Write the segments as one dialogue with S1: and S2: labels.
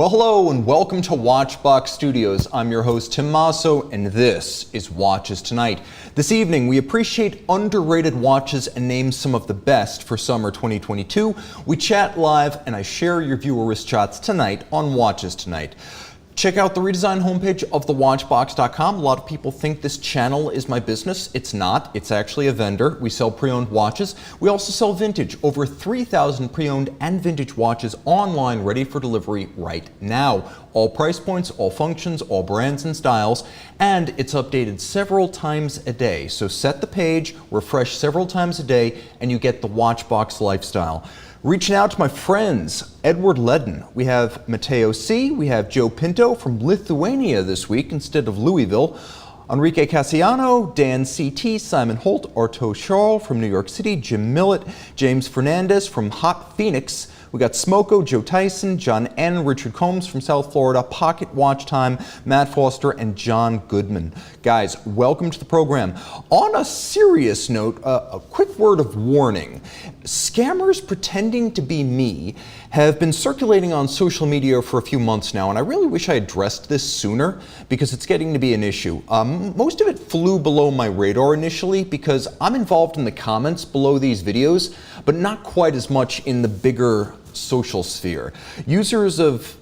S1: Well, hello and welcome to Watchbox Studios. I'm your host, Tim Mosso, and this is Watches Tonight. This evening, we appreciate underrated watches and name some of the best for summer 2022. We chat live, and I share your viewer wrist shots tonight on Watches Tonight. Check out the redesigned homepage of thewatchbox.com. A lot of people think this channel is my business. It's not. It's actually a vendor. We sell pre-owned watches. We also sell vintage. Over 3,000 pre-owned and vintage watches online ready for delivery right now. All price points, all functions, all brands and styles, and it's updated several times a day. So set the page, refresh several times a day, and you get the Watchbox lifestyle. Reaching out to my friends, Edward Ledden. We have Matteo C. We have Joe Pinto from Lithuania this week instead of Louisville. Enrique Cassiano, Dan CT, Simon Holt, Arto Charles from New York City, Jim Millett, James Fernandez from Hot Phoenix. We got Smoko, Joe Tyson, John N., Richard Combs from South Florida, Pocket Watch Time, Matt Foster, and John Goodman. Guys, welcome to the program. On a serious note, a quick word of warning. Scammers pretending to be me have been circulating on social media for a few months now, and I really wish I addressed this sooner because it's getting to be an issue. Most of it flew below my radar initially because I'm involved in the comments below these videos, but not quite as much in the bigger social sphere. Users of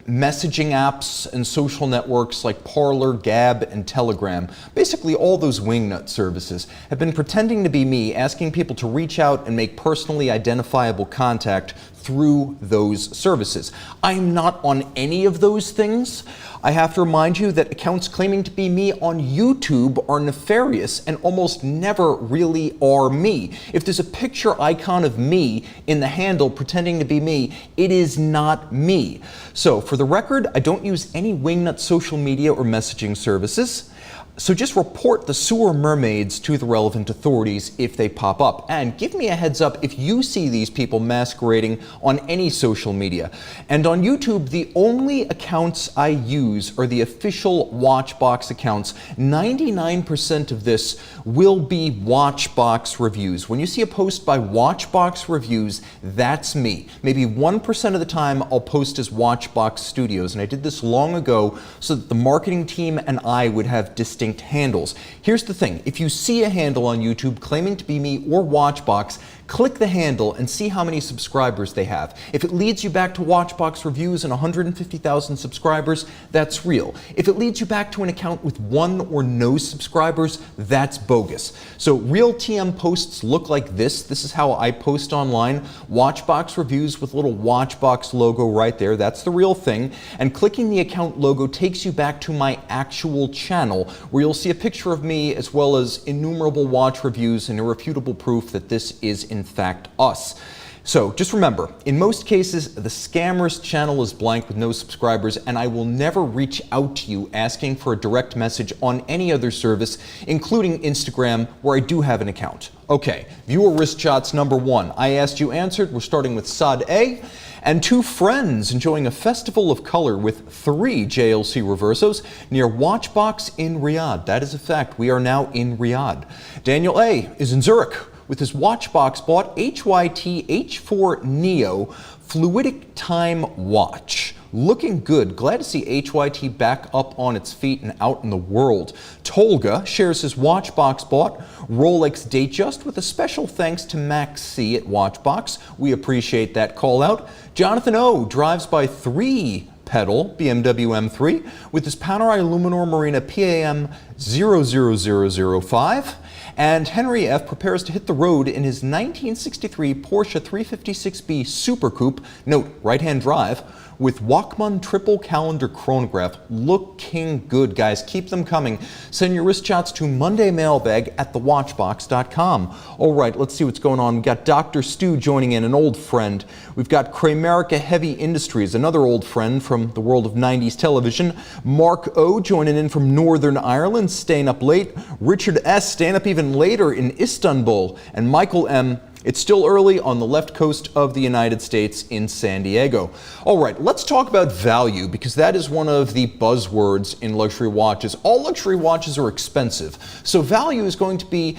S1: messaging apps and social networks like Parler, Gab, and Telegram, basically all those wingnut services, have been pretending to be me, asking people to reach out and make personally identifiable contact through those services. I am not on any of those things. I have to remind you that accounts claiming to be me on YouTube are nefarious and almost never really are me. If there's a picture icon of me in the handle pretending to be me, it is not me. So for the record, I don't use any wingnut social media or messaging services. So just report the sewer mermaids to the relevant authorities if they pop up. And give me a heads up if you see these people masquerading on any social media. And on YouTube, the only accounts I use are the official Watchbox accounts. 99% of this will be Watchbox reviews. When you see a post by Watchbox Reviews, that's me. Maybe 1% of the time I'll post as Watchbox Studios. And I did this long ago so that the marketing team and I would have distinct handles. Here's the thing, if you see a handle on YouTube claiming to be me or Watchbox, click the handle and see how many subscribers they have. If it leads you back to Watchbox Reviews and 150,000 subscribers, that's real. If it leads you back to an account with 1 or no subscribers, that's bogus. So real TM posts look like this. This is how I post online. Watchbox Reviews with a little Watchbox logo right there. That's the real thing. And clicking the account logo takes you back to my actual channel where you'll see a picture of me as well as innumerable watch reviews and irrefutable proof that this is in fact us. So just remember, in most cases, the scammer's channel is blank with no subscribers, and I will never reach out to you asking for a direct message on any other service, including Instagram, where I do have an account. Okay, viewer wrist shots number 1. I asked, you answered. We're starting with Saad A. And 2 friends enjoying a festival of color with 3 JLC Reversos near Watchbox in Riyadh. That is a fact. We are now in Riyadh. Daniel A. is in Zurich with his Watchbox bought HYT H4 Neo Fluidic Time Watch. Looking good. Glad to see HYT back up on its feet and out in the world. Tolga shares his Watchbox bought Rolex Datejust with a special thanks to Max C at Watchbox. We appreciate that call out. Jonathan O drives by 3-pedal BMW M3 with his Panerai Luminor Marina PAM 00005. And Henry F. prepares to hit the road in his 1963 Porsche 356B Super Coupe, note, right-hand drive, with Wachmann triple calendar chronograph. Looking good, guys. Keep them coming. Send your wrist shots to mondaymailbag@thewatchbox.com. All right, let's see what's going on. We've got Dr. Stu joining in, an old friend. We've got Kramerica Heavy Industries, another old friend from the world of 90s television. Mark O joining in from Northern Ireland, staying up late. Richard S staying up even later in Istanbul. And Michael M, it's still early on the left coast of the United States in San Diego. All right, let's talk about value because that is one of the buzzwords in luxury watches. All luxury watches are expensive, so value is going to be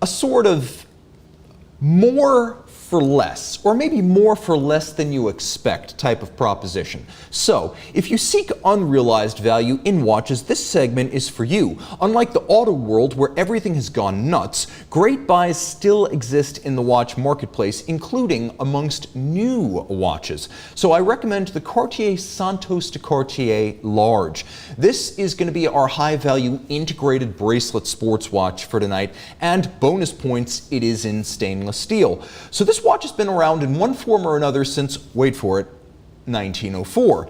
S1: a sort of more for less, or maybe more for less than you expect type of proposition. So, if you seek unrealized value in watches, this segment is for you. Unlike the auto world where everything has gone nuts, great buys still exist in the watch marketplace, including amongst new watches. So I recommend the Cartier Santos de Cartier Large. This is going to be our high-value integrated bracelet sports watch for tonight, and bonus points, it is in stainless steel. So this watch has been around in one form or another since, wait for it, 1904.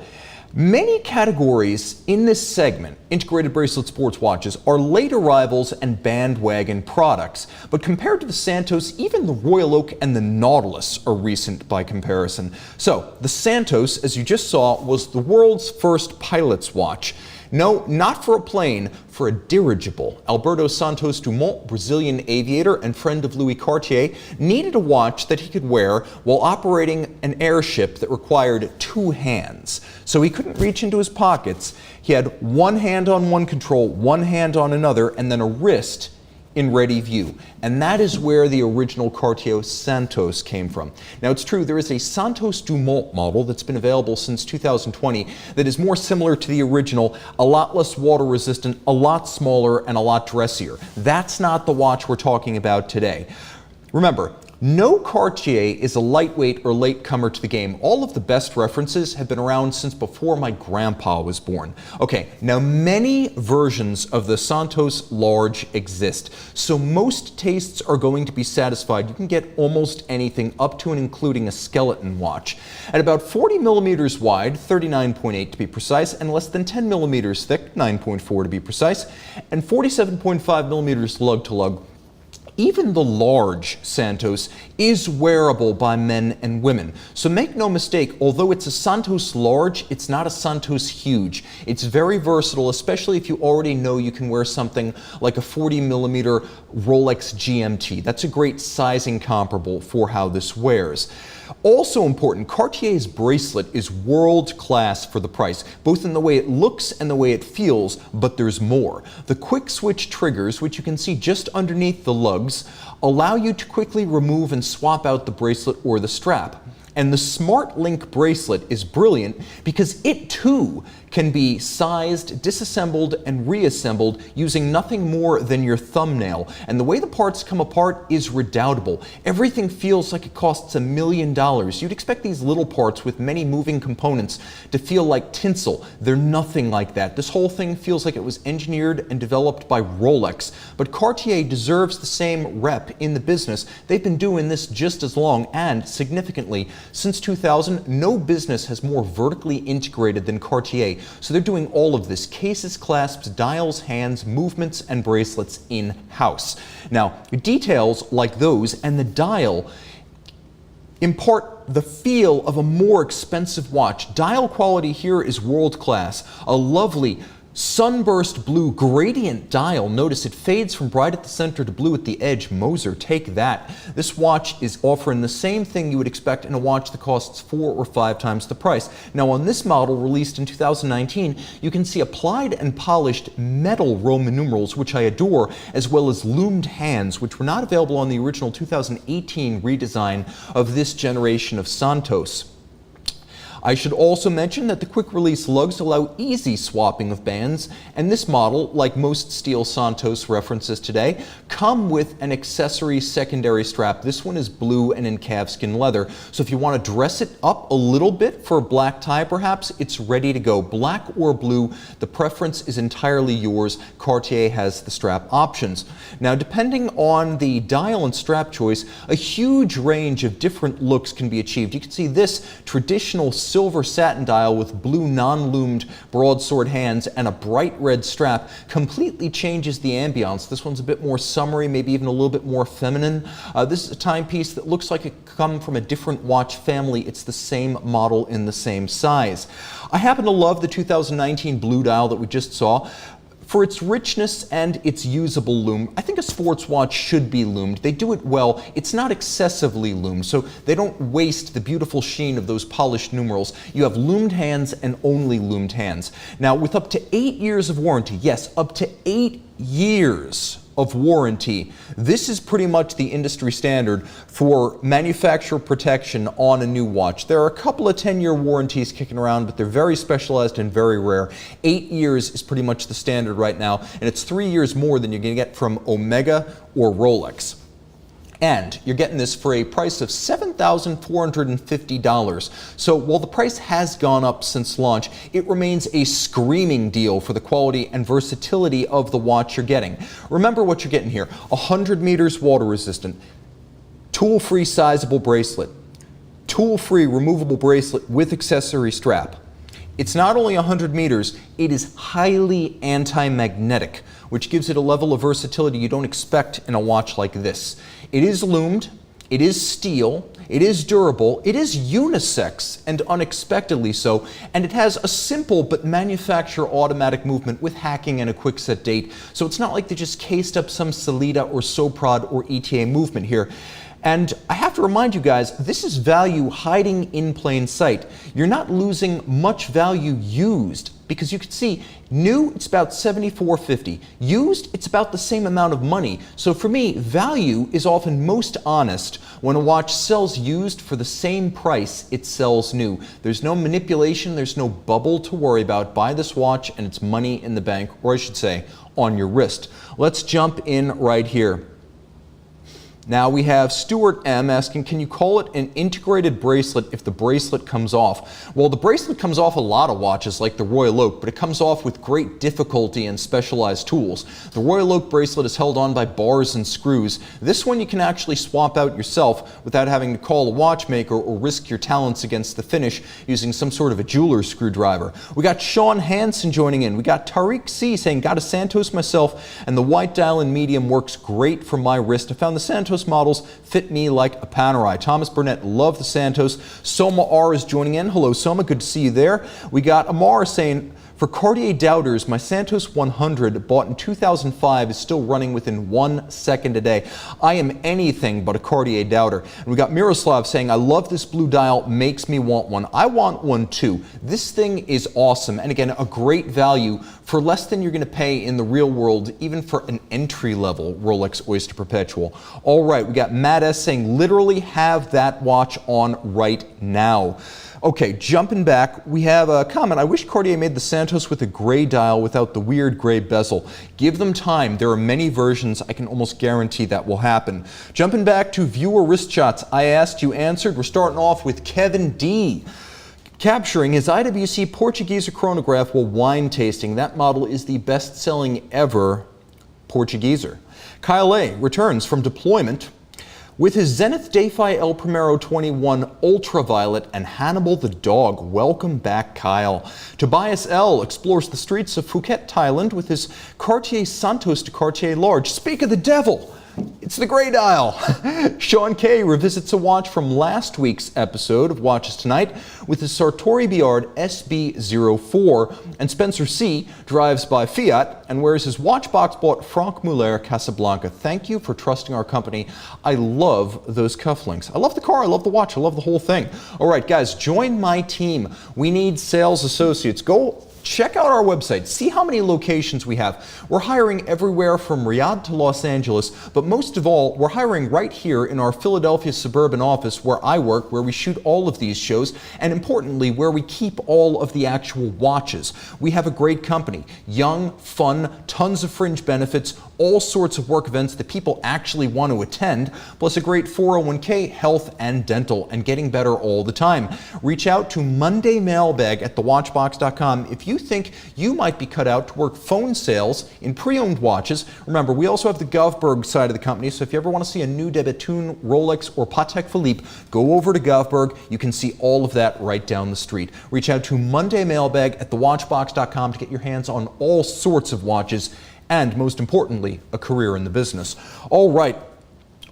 S1: Many categories in this segment, integrated bracelet sports watches, are late arrivals and bandwagon products. But compared to the Santos, even the Royal Oak and the Nautilus are recent by comparison. So, the Santos, as you just saw, was the world's first pilot's watch. No, not for a plane, for a dirigible. Alberto Santos Dumont, Brazilian aviator and friend of Louis Cartier, needed a watch that he could wear while operating an airship that required two hands. So he couldn't reach into his pockets. He had one hand on one control, one hand on another, and then a wrist in ready view. And that is where the original Cartier Santos came from. Now, it's true, there is a Santos Dumont model that's been available since 2020 that is more similar to the original, a lot less water resistant, a lot smaller, and a lot dressier. That's not the watch we're talking about today. Remember, no Cartier is a lightweight or latecomer to the game. All of the best references have been around since before my grandpa was born. Okay, now many versions of the Santos Large exist, so most tastes are going to be satisfied. You can get almost anything up to and including a skeleton watch. At about 40 millimeters wide, 39.8 to be precise, and less than 10 millimeters thick, 9.4 to be precise, and 47.5 millimeters lug to lug, even the large Santos is wearable by men and women. So make no mistake, although it's a Santos Large, it's not a Santos Huge. It's very versatile, especially if you already know you can wear something like a 40 millimeter Rolex GMT. That's a great sizing comparable for how this wears. Also important, Cartier's bracelet is world class for the price, both in the way it looks and the way it feels, but there's more. The quick switch triggers, which you can see just underneath the lugs, allow you to quickly remove and swap out the bracelet or the strap. And the Smart Link bracelet is brilliant because it too can be sized, disassembled, and reassembled using nothing more than your thumbnail. And the way the parts come apart is redoubtable. Everything feels like it costs $1 million. You'd expect these little parts with many moving components to feel like tinsel. They're nothing like that. This whole thing feels like it was engineered and developed by Rolex. But Cartier deserves the same rep in the business. They've been doing this just as long, and significantly, since 2000, no business has more vertically integrated than Cartier. So they're doing all of this: cases, clasps, dials, hands, movements, and bracelets in-house. Now, details like those and the dial impart the feel of a more expensive watch. Dial quality here is world-class. A lovely sunburst blue gradient dial. Notice it fades from bright at the center to blue at the edge. Moser, take that. This watch is offering the same thing you would expect in a watch that costs 4 or 5 times the price. Now, on this model, released in 2019, you can see applied and polished metal Roman numerals, which I adore, as well as loomed hands, which were not available on the original 2018 redesign of this generation of Santos. I should also mention that the quick-release lugs allow easy swapping of bands, and this model, like most steel Santos references today, come with an accessory secondary strap. This one is blue and in calfskin leather, so if you want to dress it up a little bit for a black tie perhaps, it's ready to go. Black or blue, the preference is entirely yours. Cartier has the strap options. Now, depending on the dial and strap choice, a huge range of different looks can be achieved. You can see this traditional silver satin dial with blue non-loomed broadsword hands and a bright red strap completely changes the ambiance. This one's a bit more summery, maybe even a little bit more feminine. This is a timepiece that looks like it come from a different watch family. It's the same model in the same size. I happen to love the 2019 blue dial that we just saw. For its richness and its usable loom, I think a sports watch should be loomed. They do it well. It's not excessively loomed, so they don't waste the beautiful sheen of those polished numerals. You have loomed hands and only loomed hands. Now, with up to 8 years of warranty, yes, up to 8 years of warranty. This is pretty much the industry standard for manufacturer protection on a new watch. There are a couple of 10-year warranties kicking around, but they're very specialized and very rare. 8 years is pretty much the standard right now, and it's 3 years more than you're going to get from Omega or Rolex. And you're getting this for a price of $7,450. So while the price has gone up since launch, it remains a screaming deal for the quality and versatility of the watch you're getting. Remember what you're getting here: 100 meters water resistant, tool-free sizable bracelet, tool-free removable bracelet with accessory strap. It's not only 100 meters, it is highly anti-magnetic, which gives it a level of versatility you don't expect in a watch like this. It is loomed, it is steel, it is durable, it is unisex and unexpectedly so, and it has a simple but manufacturer automatic movement with hacking and a quick set date. So it's not like they just cased up some Sellita or Soprod or ETA movement here. And I have to remind you guys, this is value hiding in plain sight. You're not losing much value used, because you can see new, it's about $74.50. Used, it's about the same amount of money. So for me, value is often most honest when a watch sells used for the same price it sells new. There's no manipulation, there's no bubble to worry about. Buy this watch and it's money in the bank, or I should say, on your wrist. Let's jump in right here. Now we have Stuart M asking, can you call it an integrated bracelet if the bracelet comes off? Well, the bracelet comes off a lot of watches like the Royal Oak, but it comes off with great difficulty and specialized tools. The Royal Oak bracelet is held on by bars and screws. This one you can actually swap out yourself without having to call a watchmaker or risk your talents against the finish using some sort of a jeweler's screwdriver. We got Sean Hansen joining in. We got Tariq C saying, got a Santos myself, and the white dial in medium works great for my wrist. I found the Santos models fit me like a Panerai. Thomas Burnett, love the Santos. Soma R is joining in. Hello, Soma, good to see you there. We got Amar saying, for Cartier doubters, my Santos 100 bought in 2005 is still running within 1 second a day. I am anything but a Cartier doubter. And we got Miroslav saying, I love this blue dial, makes me want one. I want one too. This thing is awesome, and again, a great value for less than you're going to pay in the real world, even for an entry-level Rolex Oyster Perpetual. All right, we got Matt S saying, literally have that watch on right now. Okay, jumping back, we have a comment. I wish Cartier made the Santos with a gray dial without the weird gray bezel. Give them time. There are many versions. I can almost guarantee that will happen. Jumping back to viewer wrist shots, I asked, you answered. We're starting off with Kevin D. Capturing his IWC Portuguese chronograph while wine tasting. That model is the best-selling ever Portugueser. Kyle A. returns from deployment with his Zenith Dayfi El Primero 21 Ultraviolet and Hannibal the dog. Welcome back, Kyle. Tobias L. explores the streets of Phuket, Thailand with his Cartier Santos de Cartier Large. Speak of the devil! It's the gray dial. Sean K. revisits a watch from last week's episode of Watches Tonight with his Sartori Biard SB04, and Spencer C. drives by Fiat and wears his Watchbox bought Franck Muller Casablanca. Thank you for trusting our company. I love those cufflinks. I love the car, I love the watch, I love the whole thing. All right, guys, join my team. We need sales associates. Go check out our website. See how many locations we have. We're hiring everywhere from Riyadh to Los Angeles, but most of all, we're hiring right here in our Philadelphia suburban office where I work, where we shoot all of these shows, and importantly, where we keep all of the actual watches. We have a great company. Young, fun, tons of fringe benefits, all sorts of work events that people actually want to attend, plus a great 401k, health, and dental, and getting better all the time. Reach out to Monday Mailbag at thewatchbox.com if you think you might be cut out to work phone sales in pre-owned watches. Remember, we also have the Govberg side of the company, so if you ever want to see a new de Bethune, Rolex, or Patek Philippe, go over to Govberg. You can see all of that right down the street. Reach out to Monday Mailbag at thewatchbox.com to get your hands on all sorts of watches and, most importantly, a career in the business. All right.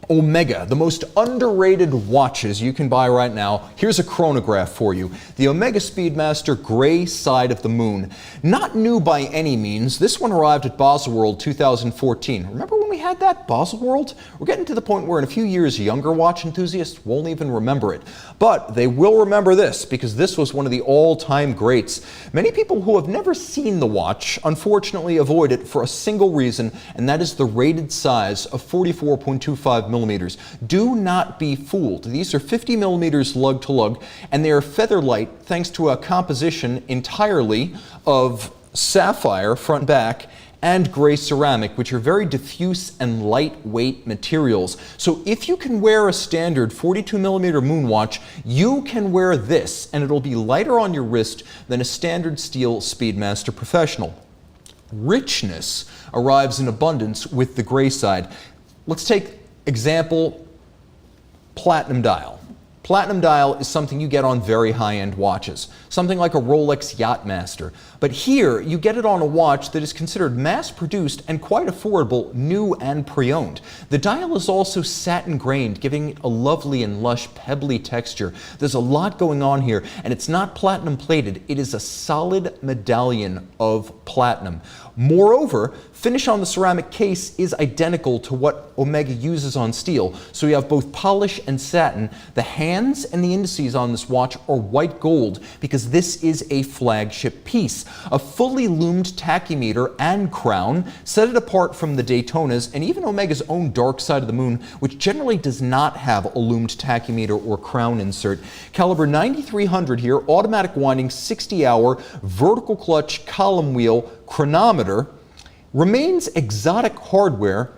S1: Omega, the most underrated watches you can buy right now. Here's a chronograph for you. The Omega Speedmaster Gray Side of the Moon. Not new by any means. This one arrived at Baselworld 2014. Remember when we had that, Baselworld? We're getting to the point where in a few years, younger watch enthusiasts won't even remember it. But they will remember this, because this was one of the all-time greats. Many people who have never seen the watch, unfortunately, avoid it for a single reason, and that is the rated size of 44.25 millimeters. Do not be fooled. These are 50 millimeters lug to lug, and they are feather light thanks to a composition entirely of sapphire front and back and gray ceramic, which are very diffuse and lightweight materials. So if you can wear a standard 42 millimeter moon watch, you can wear this, and it'll be lighter on your wrist than a standard steel Speedmaster Professional. Richness arrives in abundance with the gray side. Let's take example, platinum dial. Platinum dial is something you get on very high-end watches, something like a Rolex Yachtmaster. But here, you get it on a watch that is considered mass-produced and quite affordable, new and pre-owned. The dial is also satin-grained, giving it a lovely and lush, pebbly texture. There's a lot going on here, and it's not platinum-plated. It is a solid medallion of platinum. Moreover, finish on the ceramic case is identical to what Omega uses on steel, so you have both polish and satin. The hands and the indices on this watch are white gold because this is a flagship piece. A fully loomed tachymeter and crown set it apart from the Daytonas and even Omega's own Dark Side of the Moon, which generally does not have a loomed tachymeter or crown insert. Caliber 9300 here, automatic winding, 60-hour, vertical clutch, column wheel, chronometer. Remains exotic hardware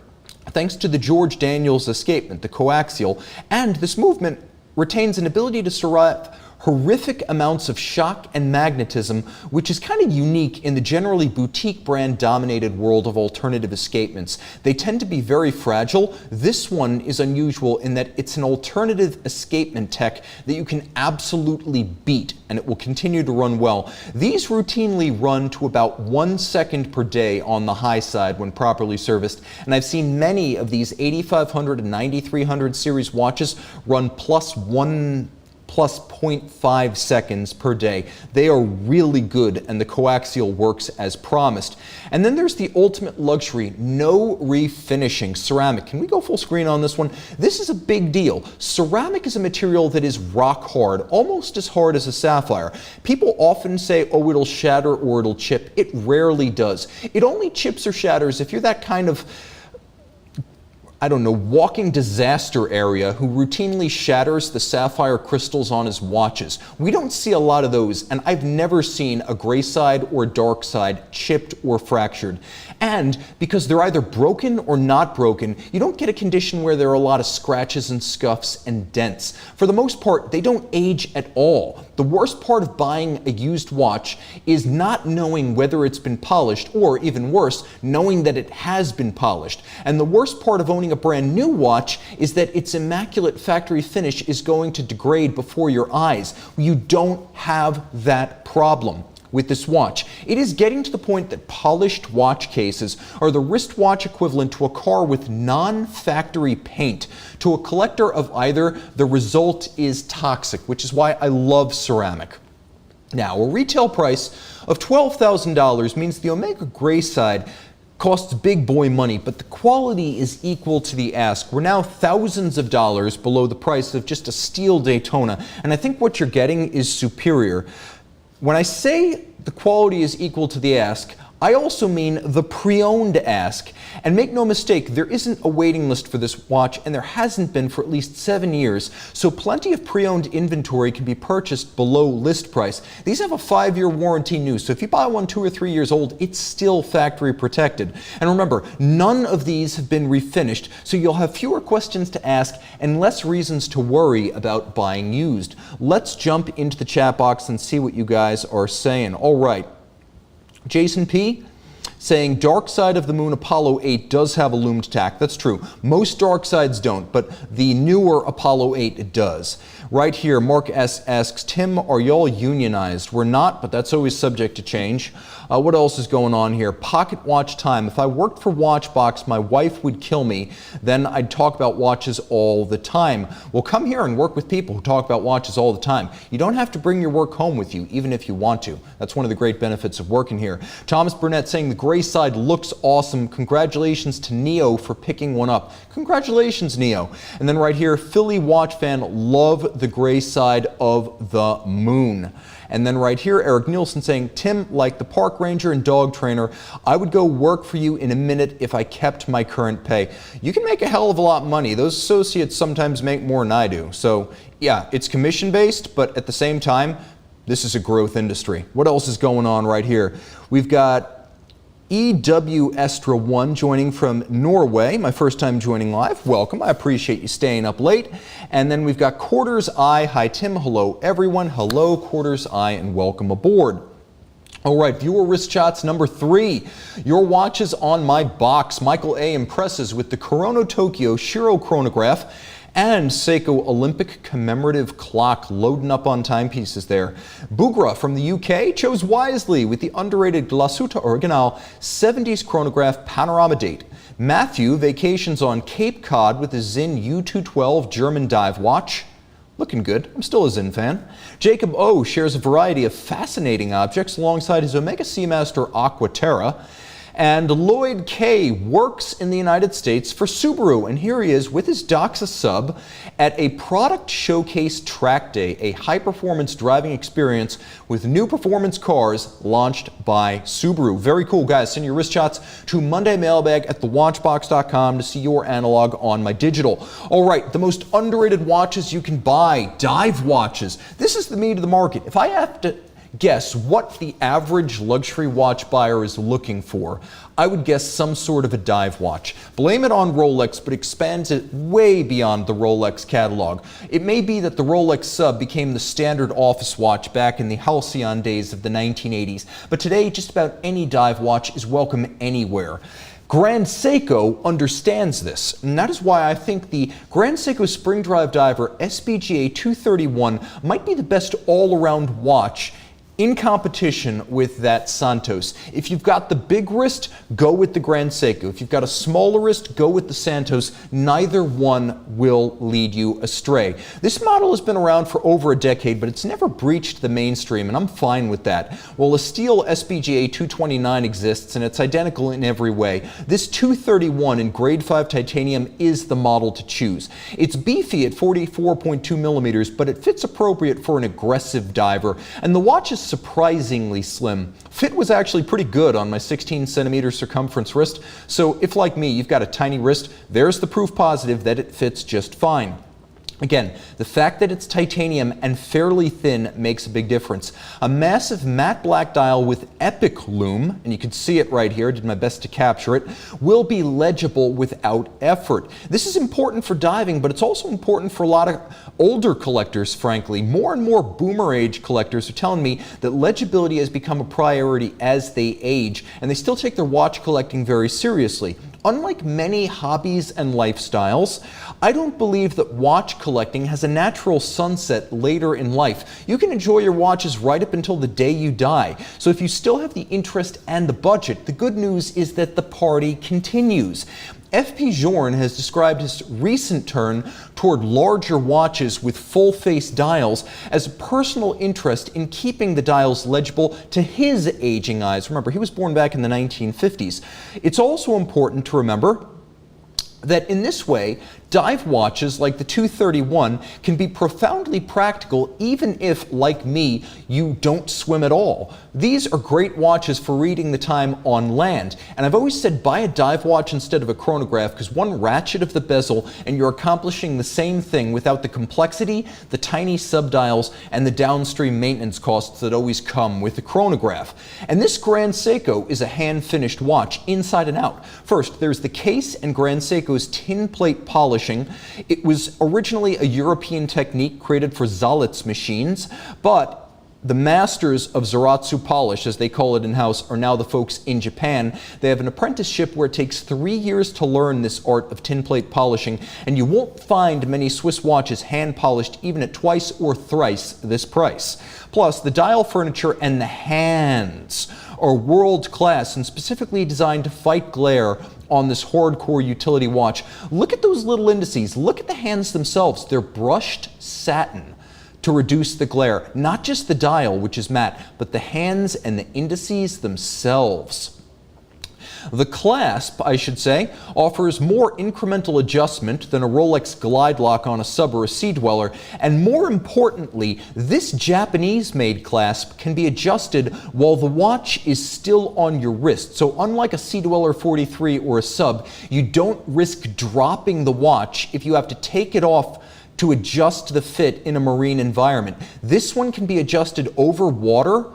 S1: thanks to the George Daniels escapement, the coaxial, and this movement retains an ability to survive horrific amounts of shock and magnetism, which is kind of unique in the generally boutique brand dominated world of alternative escapements. They tend to be very fragile. This one is unusual in that it's an alternative escapement tech that you can absolutely beat, and it will continue to run well. These routinely run to about 1 second per day on the high side when properly serviced, and I've seen many of these 8500 and 9300 series watches run plus 0.5 seconds per day. They are really good, and the coaxial works as promised. And then there's the ultimate luxury, no refinishing ceramic. Can we go full screen on this one? This is a big deal. Ceramic is a material that is rock hard, almost as hard as a sapphire. People often say, oh, it'll shatter or it'll chip. It rarely does. It only chips or shatters if you're that kind of, I don't know, walking disaster area who routinely shatters the sapphire crystals on his watches. We don't see a lot of those, and I've never seen a gray side or dark side chipped or fractured. And because they're either broken or not broken, you don't get a condition where there are a lot of scratches and scuffs and dents. For the most part, they don't age at all. The worst part of buying a used watch is not knowing whether it's been polished, or even worse, knowing that it has been polished. And the worst part of owning a brand new watch is that its immaculate factory finish is going to degrade before your eyes. You don't have that problem with this watch. It is getting to the point that polished watch cases are the wristwatch equivalent to a car with non-factory paint. To a collector of either, the result is toxic, which is why I love ceramic. Now, a retail price of $12,000 means the Omega Gray Side costs big boy money, but the quality is equal to the ask. We're now thousands of dollars below the price of just a steel Daytona, and I think what you're getting is superior. When I say the quality is equal to the ask, I also mean the pre-owned ask. And make no mistake, there isn't a waiting list for this watch, and there hasn't been for at least 7 years, so plenty of pre-owned inventory can be purchased below list price. These have a 5-year warranty new, so if you buy one 2 or 3 years old, it's still factory protected. And remember, none of these have been refinished, so you'll have fewer questions to ask and less reasons to worry about buying used. Let's jump into the chat box and see what you guys are saying. All right. Jason P. saying dark side of the moon Apollo 8 does have a loomed tack. That's true. Most dark sides don't, but the newer Apollo 8 it does. Right here, Mark S. asks, Tim, are y'all unionized? We're not, but that's always subject to change. What else is going on here? Pocket watch time. If I worked for Watchbox, my wife would kill me. Then I'd talk about watches all the time. Well, come here and work with people who talk about watches all the time. You don't have to bring your work home with you, even if you want to. That's one of the great benefits of working here. Thomas Burnett saying the gray side looks awesome. Congratulations to Neo for picking one up. Congratulations, Neo. And then right here, Philly watch fan, love the gray side of the moon. And then right here, Eric Nielsen saying, Tim, like the park ranger and dog trainer, I would go work for you in a minute if I kept my current pay. You can make a hell of a lot of money. Those associates sometimes make more than I do. So yeah, it's commission based, but at the same time, this is a growth industry. What else is going on right here? We've got EW Estra 1 joining from Norway. My first time joining live. Welcome. I appreciate you staying up late. And then we've got Quarters Eye. Hi, Tim. Hello, everyone. Hello, Quarters Eye, and welcome aboard. All right, viewer wrist shots number 3. Your watch is on my box. Michael A. impresses with the Chrono Tokyo Shiro chronograph and Seiko Olympic commemorative clock loading up on timepieces there. Bugra from the UK chose wisely with the underrated Glasuta Original 70s chronograph panorama date. Matthew vacations on Cape Cod with a Zinn U212 German dive watch. Looking good. I'm still a Zinn fan. Jacob O shares a variety of fascinating objects alongside his Omega Seamaster Aquaterra. And Lloyd K works in the United States for Subaru, and here he is with his Doxa sub at a product showcase track day, a high-performance driving experience with new performance cars launched by Subaru. Very cool, guys. Send your wrist shots to mondaymailbag@thewatchbox.com to see your analog on my digital. All right, the most underrated watches you can buy, dive watches. This is the meat of the market. If I have to guess what the average luxury watch buyer is looking for, I would guess some sort of a dive watch. Blame it on Rolex, but expands it way beyond the Rolex catalog. It may be that the Rolex Sub became the standard office watch back in the halcyon days of the 1980s, but today just about any dive watch is welcome anywhere. Grand Seiko understands this, and that is why I think the Grand Seiko Spring Drive Diver SBGA 231 might be the best all-around watch in competition with that Santos. If you've got the big wrist, go with the Grand Seiko. If you've got a smaller wrist, go with the Santos. Neither one will lead you astray. This model has been around for over a decade, but it's never breached the mainstream, and I'm fine with that. While a steel SBGA 229 exists, and it's identical in every way, this 231 in grade 5 titanium is the model to choose. It's beefy at 44.2 millimeters, but it fits appropriate for an aggressive diver, and the watch is surprisingly slim. Fit was actually pretty good on my 16 centimeter circumference wrist, so if like me you've got a tiny wrist, there's the proof positive that it fits just fine. Again, the fact that it's titanium and fairly thin makes a big difference. A massive matte black dial with epic lume, and you can see it right here, I did my best to capture it, will be legible without effort. This is important for diving, but it's also important for a lot of older collectors, frankly. More and more boomer age collectors are telling me that legibility has become a priority as they age, and they still take their watch collecting very seriously. Unlike many hobbies and lifestyles, I don't believe that watch collecting has a natural sunset later in life. You can enjoy your watches right up until the day you die. So if you still have the interest and the budget, the good news is that the party continues. F.P. Journe has described his recent turn toward larger watches with full-face dials as a personal interest in keeping the dials legible to his aging eyes. Remember, he was born back in the 1950s. It's also important to remember that in this way, dive watches like the 231 can be profoundly practical even if, like me, you don't swim at all. These are great watches for reading the time on land, and I've always said buy a dive watch instead of a chronograph because one ratchet of the bezel and you're accomplishing the same thing without the complexity, the tiny subdials, and the downstream maintenance costs that always come with the chronograph. And this Grand Seiko is a hand-finished watch inside and out. First, there's the case and Grand Seiko's tin plate polish. It was originally a European technique created for Zalitz machines, but The masters of Zaratsu polish, as they call it in-house, are now the folks in Japan. They have an apprenticeship where it takes 3 years to learn this art of tin plate polishing, and you won't find many Swiss watches hand-polished even at twice or thrice this price. Plus, the dial furniture and the hands are world-class and specifically designed to fight glare on this hardcore utility watch. Look at those little indices. Look at the hands themselves. They're brushed satin to reduce the glare. Not just the dial, which is matte, but the hands and the indices themselves. The clasp, I should say, offers more incremental adjustment than a Rolex glide lock on a sub or a sea dweller, and more importantly, this Japanese-made clasp can be adjusted while the watch is still on your wrist. So unlike a sea dweller 43 or a sub, you don't risk dropping the watch if you have to take it off to adjust the fit in a marine environment. This one can be adjusted over water,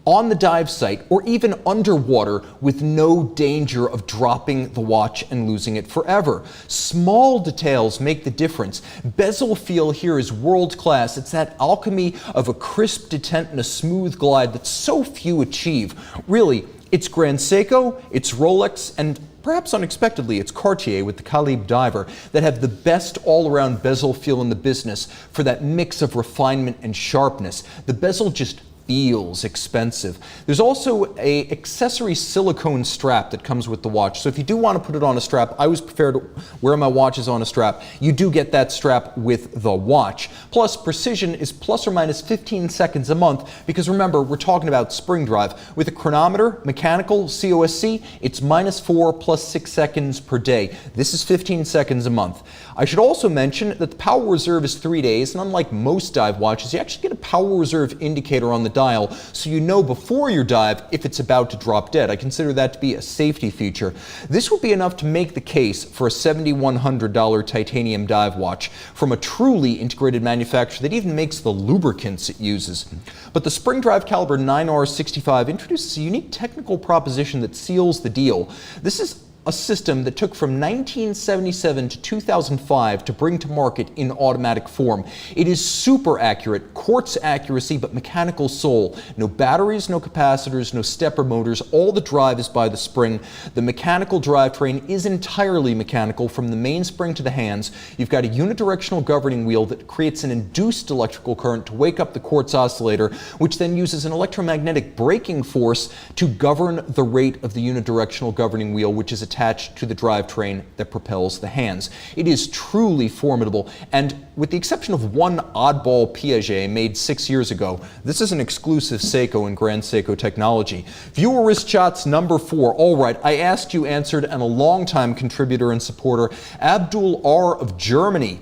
S1: on the dive site, or even underwater with no danger of dropping the watch and losing it forever. Small details make the difference. Bezel feel here is world class. It's that alchemy of a crisp detent and a smooth glide that so few achieve. Really, it's Grand Seiko, it's Rolex, and perhaps unexpectedly, it's Cartier with the Calibre Diver that have the best all-around bezel feel in the business for that mix of refinement and sharpness. The bezel just feels expensive. There's also a accessory silicone strap that comes with the watch. So if you do want to put it on a strap, I always prefer to wear my watches on a strap. You do get that strap with the watch. Plus, precision is plus or minus 15 seconds a month because remember, we're talking about spring drive. With a chronometer, mechanical, COSC, it's -4 plus 6 seconds per day. This is 15 seconds a month. I should also mention that the power reserve is 3 days, and unlike most dive watches, you actually get a power reserve indicator on the dial so you know before your dive if it's about to drop dead. I consider that to be a safety feature. This would be enough to make the case for a $7,100 titanium dive watch from a truly integrated manufacturer that even makes the lubricants it uses. But the spring drive caliber 9R65 introduces a unique technical proposition that seals the deal. This is a system that took from 1977 to 2005 to bring to market in automatic form. It is super accurate, quartz accuracy, but mechanical soul. No batteries, no capacitors, no stepper motors. All the drive is by the spring. The mechanical drivetrain is entirely mechanical from the mainspring to the hands. You've got a unidirectional governing wheel that creates an induced electrical current to wake up the quartz oscillator, which then uses an electromagnetic braking force to govern the rate of the unidirectional governing wheel, which is attached to the drivetrain that propels the hands. It is truly formidable, and with the exception of one oddball Piaget made 6 years ago, this is an exclusive Seiko and Grand Seiko technology. Viewer wrist shots number 4. All right, I asked, you answered, and a longtime contributor and supporter, Abdul R. of Germany,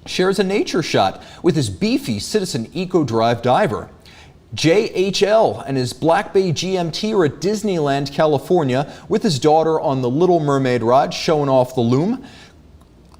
S1: shares a nature shot with his beefy Citizen Eco Drive diver. JHL and his Black Bay GMT are at Disneyland, California, with his daughter on the Little Mermaid ride, showing off the loom.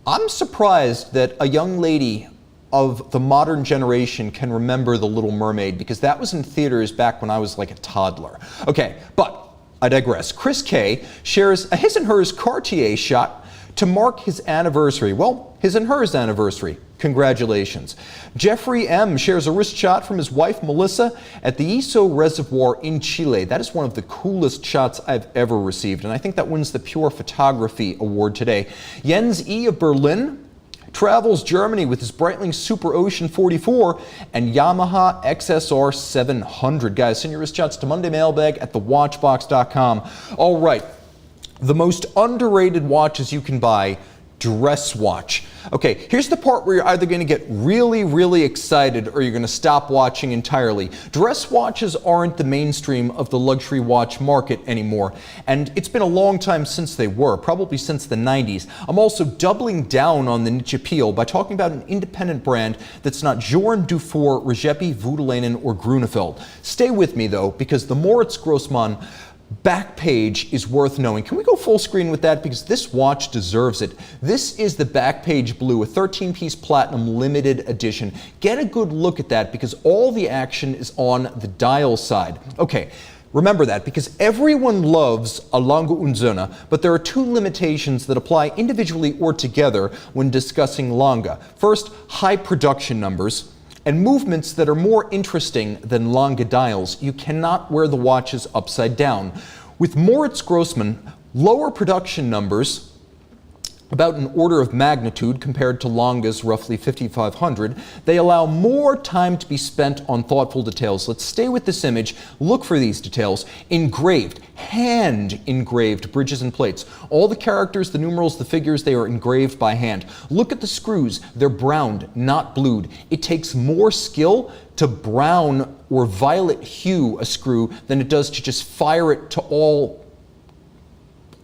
S1: I'm surprised that a young lady of the modern generation can remember the Little Mermaid, because that was in theaters back when I was like a toddler. Okay, but I digress. Chris K shares a his and hers Cartier shot to mark his anniversary. Well, his and hers anniversary. Congratulations. Jeffrey M. shares a wrist shot from his wife Melissa at the Iso Reservoir in Chile. That is one of the coolest shots I've ever received, and I think that wins the Pure Photography Award today. Jens E. of Berlin travels Germany with his Breitling Super Ocean 44 and Yamaha XSR 700. Guys, send your wrist shots to Monday Mailbag at thewatchbox.com. All right, the most underrated watches you can buy, dress watch. Okay, here's the part where you're either going to get really, really excited or you're going to stop watching entirely. Dress watches aren't the mainstream of the luxury watch market anymore, and it's been a long time since they were, probably since the 90s. I'm also doubling down on the niche appeal by talking about an independent brand that's not Journe, Dufour, Regepi, Voutilanen, or Grunefeld. Stay with me though, because the Moritz Grossmann back page is worth knowing. Can we go full screen with that? Because this watch deserves it. This is the back page blue, a 13-piece platinum limited edition. Get a good look at that because all the action is on the dial side. Okay, remember that because everyone loves a Lange und Söhne, but there are 2 limitations that apply individually or together when discussing Lange. First, high production numbers. and movements that are more interesting than Lange dials. You cannot wear the watches upside down. With Moritz Grossmann, lower production numbers, about an order of magnitude compared to Lange's roughly 5,500, they allow more time to be spent on thoughtful details. Let's stay with this image. Look for these details. Engraved, hand-engraved bridges and plates. All the characters, the numerals, the figures, they are engraved by hand. Look at the screws. They're browned, not blued. It takes more skill to brown or violet hue a screw than it does to just fire it to all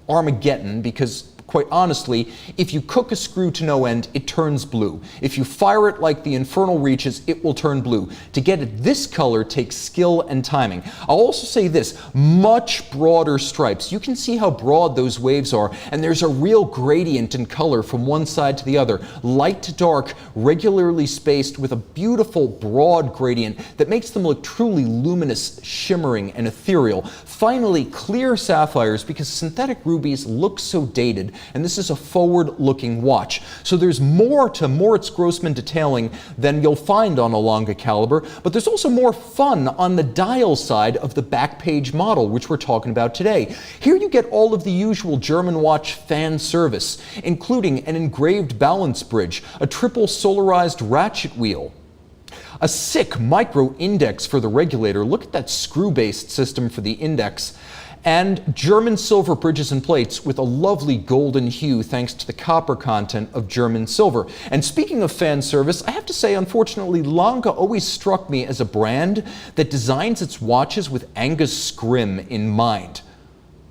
S1: Armageddon, because quite honestly, if you cook a screw to no end, it turns blue. If you fire it like the infernal reaches, it will turn blue. To get it this color takes skill and timing. I'll also say this, much broader stripes. You can see how broad those waves are, and there's a real gradient in color from one side to the other. Light to dark, regularly spaced with a beautiful broad gradient that makes them look truly luminous, shimmering, and ethereal. Finally, clear sapphires, because synthetic rubies look so dated, and this is a forward-looking watch. So there's more to Moritz Grossmann detailing than you'll find on a Lange caliber, but there's also more fun on the dial side of the back page model, which we're talking about today. Here you get all of the usual German watch fan service, including an engraved balance bridge, a triple solarized ratchet wheel, a SICK micro index for the regulator. Look at that screw-based system for the index. And German silver bridges and plates with a lovely golden hue thanks to the copper content of German silver. And speaking of fan service, I have to say, unfortunately, Lange always struck me as a brand that designs its watches with Angus scrim in mind.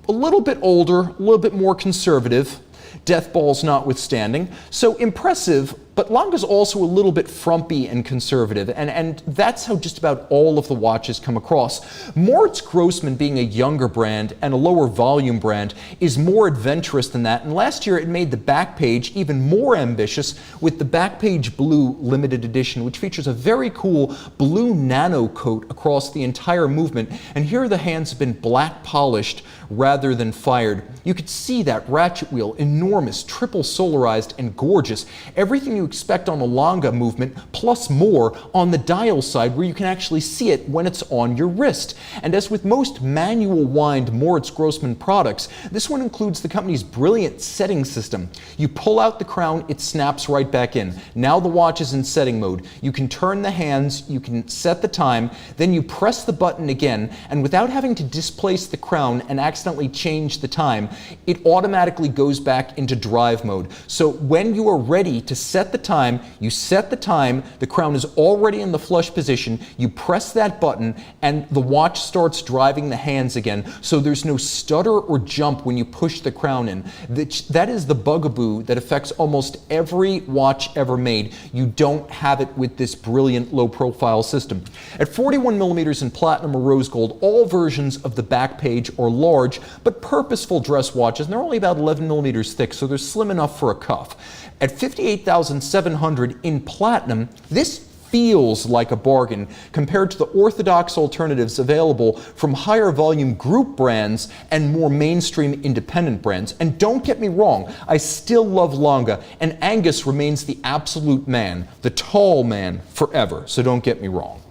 S1: A little bit older, a little bit more conservative, death balls notwithstanding. So impressive, but Lange's also a little bit frumpy and conservative, and that's how just about all of the watches come across. Moritz Grossmann, being a younger brand and a lower volume brand, is more adventurous than that, and last year it made the back page even more ambitious with the back page blue limited edition, which features a very cool blue nano coat across the entire movement, and here the hands have been black polished rather than fired. You could see that ratchet wheel, enormous, triple solarized, and gorgeous. Everything you expect on a Lange movement, plus more on the dial side where you can actually see it when it's on your wrist. And as with most manual wind Moritz Grossmann products, this one includes the company's brilliant setting system. You pull out the crown, it snaps right back in. Now the watch is in setting mode. You can turn the hands, you can set the time, then you press the button again, and without having to displace the crown and accidentally change the time, it automatically goes back into drive mode. So when you are ready to set the time, you set the time, the crown is already in the flush position, you press that button, and the watch starts driving the hands again, so there's no stutter or jump when you push the crown in. That is the bugaboo that affects almost every watch ever made. You don't have it with this brilliant low-profile system. At 41 millimeters in platinum or rose gold, all versions of the back page are large, but purposeful dress watches, and they're only about 11 millimeters thick, so they're slim enough for a cuff. At $58,700 in platinum, this feels like a bargain compared to the orthodox alternatives available from higher volume group brands and more mainstream independent brands. And don't get me wrong, I still love Lange, and Angus remains the absolute man, the tall man forever, so don't get me wrong.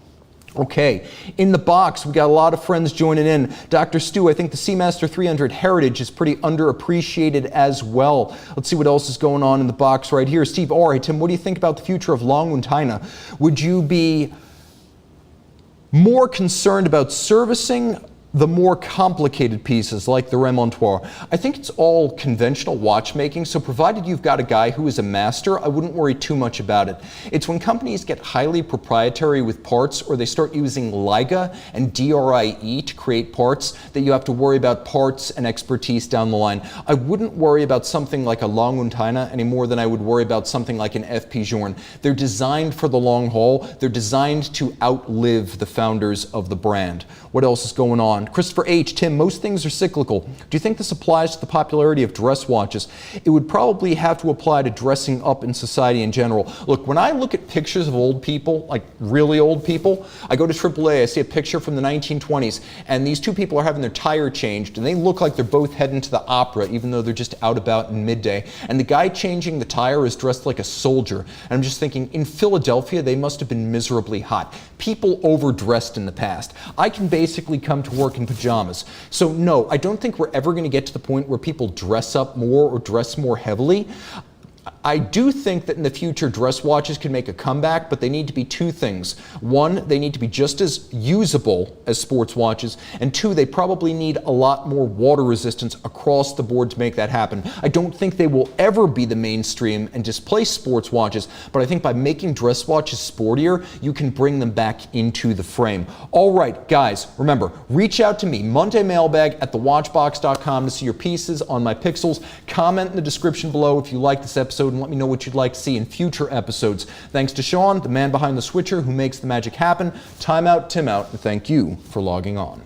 S1: Okay, in the box, we got a lot of friends joining in. Dr. Stu, I think the Seamaster 300 Heritage is pretty underappreciated as well. Let's see what else is going on in the box right here. Steve R. Hey, Tim, what do you think about the future of Lange und Heine? Would you be more concerned about servicing the more complicated pieces like the remontoir? I think it's all conventional watchmaking, so provided you've got a guy who is a master, I wouldn't worry too much about it. It's when companies get highly proprietary with parts, or they start using LIGA and DRIE to create parts, that you have to worry about parts and expertise down the line. I wouldn't worry about something like a Lange und Heine any more than I would worry about something like an FP Journe. They're designed for the long haul. They're designed to outlive the founders of the brand. What else is going on? Sean, Christopher H, Tim, most things are cyclical. Do you think this applies to the popularity of dress watches? It would probably have to apply to dressing up in society in general. Look, when I look at pictures of old people, like really old people, I go to AAA, I see a picture from the 1920s, and these two people are having their tire changed, and they look like they're both heading to the opera, even though they're just out about in midday. And the guy changing the tire is dressed like a soldier. And I'm just thinking, in Philadelphia, they must have been miserably hot. People overdressed in the past. I can basically come to work in pajamas. So no, I don't think we're ever going to get to the point where people dress up more or dress more heavily. I do think that in the future dress watches can make a comeback, but they need to be two things. One, they need to be just as usable as sports watches, and two, they probably need a lot more water resistance across the board to make that happen. I don't think they will ever be the mainstream and displace sports watches, but I think by making dress watches sportier, you can bring them back into the frame. All right, guys, remember, reach out to me, mondaymailbag@thewatchbox.com to see your pieces on my pixels. Comment in the description below if you like this episode, and let me know what you'd like to see in future episodes. Thanks to Sean, the man behind the switcher who makes the magic happen. Time out, Tim out, and thank you for logging on.